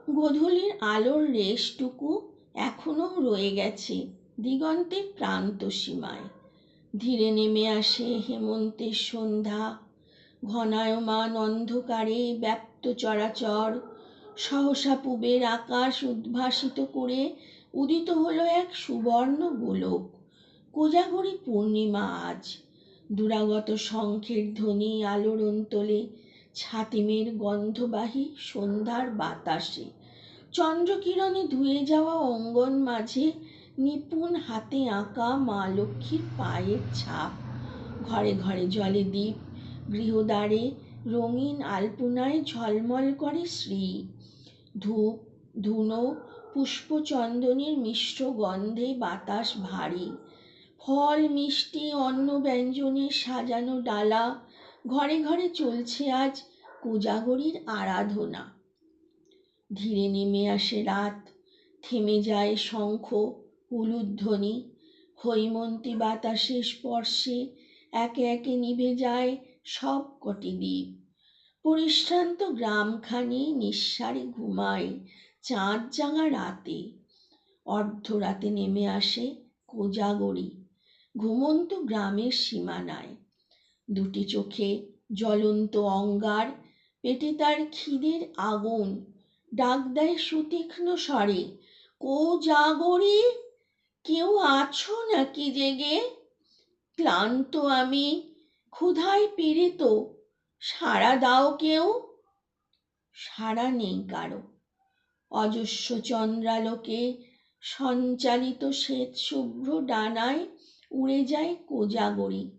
গোধূলির আলোর রেশটুকু এখনো রয়ে গেছে দিগন্তের প্রান্ত সীমায়। ধীরে নেমে আসে হেমন্তের সন্ধ্যা। ঘনায়মান অন্ধকারে ব্যাপ্ত চরাচর। সহসা পূবের আকাশ উদ্ভাসিত করে উদিত হলো এক সুবর্ণ গোলক। কোজাগরী পূর্ণিমা আজ। দুরাগত শঙ্খের ধ্বনি আলোড়ন তোলে ছাতিমের গন্ধবাহী সন্ধ্যার বাতাসে। চন্দ্রকিরণে ধুয়ে যাওয়া অঙ্গন মাঝে নিপুণ হাতে আঁকা মা লক্ষ্মীর পায়ের ছাপ। ঘরে ঘরে জলে দ্বীপ, গৃহদ্বারে রঙিন আলপনায় ঝলমল করে শ্রী। ধূপ ধুনো পুষ্পচন্দনের মিশ্র গন্ধে বাতাস ভারী। ফল মিষ্টি অন্ন ব্যঞ্জনের সাজানো ডালা। ঘরে ঘরে চলছে আজ কোজাগরীর আরাধনা। ধীরে নেমে আসে রাত। থেমে যায় শঙ্খ উলুধ্বনি। হৈমন্তী বাতাসের স্পর্শে একে একে নিভে যায় সব কটি দ্বীপ। পরিশ্রান্ত গ্রামখানি নিঃসারে ঘুমায় চাঁদ জাগা রাতে। অর্ধরাতে নেমে আসে কোজাগরী ঘুমন্ত গ্রামের সীমানায়। দুটি চোখে জ্বলন্ত অঙ্গার, পেটে তার খিদের আগুন। ডাক দেয় সুতীক্ষ্ণ স্বরে, কোজাগরী, কেউ আছো নাকি জেগে? ক্লান্ত আমি, ক্ষুধায় পীড়িত, সাড়া দাও কেউ। সাড়া নেই কারো। অজস্র চন্দ্রালোকে সঞ্চালিত শ্বেত শুভ্র ডানায় উড়ে যায় কোজাগরী।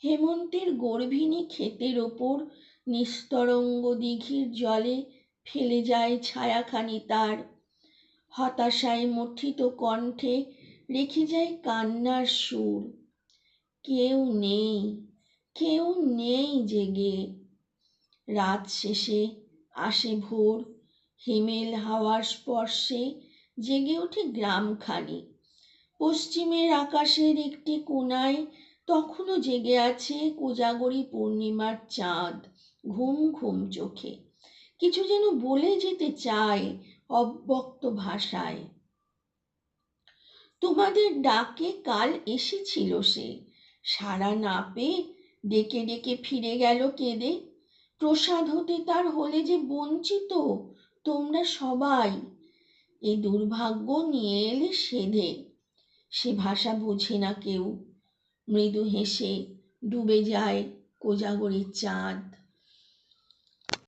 হেমন্তের গর্ভিণী ক্ষেতের ওপর নিস্তরঙ্গ দিঘির জলে ফেলে যায় ছায়াখানি তার। হতাশায় মথিত কণ্ঠে রেখে যায় কান্নার সুর। কেউ নেই, কেউ নেই জেগে। রাত শেষে আসে ভোর। হিমেল হাওয়ার স্পর্শে জেগে ওঠে গ্রামখানি। পশ্চিমের আকাশের একটি কোণায় তখনও জেগে আছে কোজাগরী পূর্ণিমার চাঁদ ঘুম ঘুম চোখে। কিছু যেন বলে যেতে চায় অব্যক্ত ভাষায়। তোমাদের ডাকে কাল এসেছিল সে, সাড়া না পেয়ে ডেকে ডেকে ফিরে গেল কেঁদে। প্রসাদ হতে তার হলে যে বঞ্চিত তোমরা সবাই। এ দুর্ভাগ্য নিয়ে এলে সেধে। সে ভাষা বোঝে না কেউ। মৃদু হেসে ডুবে যায় কোজাগরীর চাঁদ।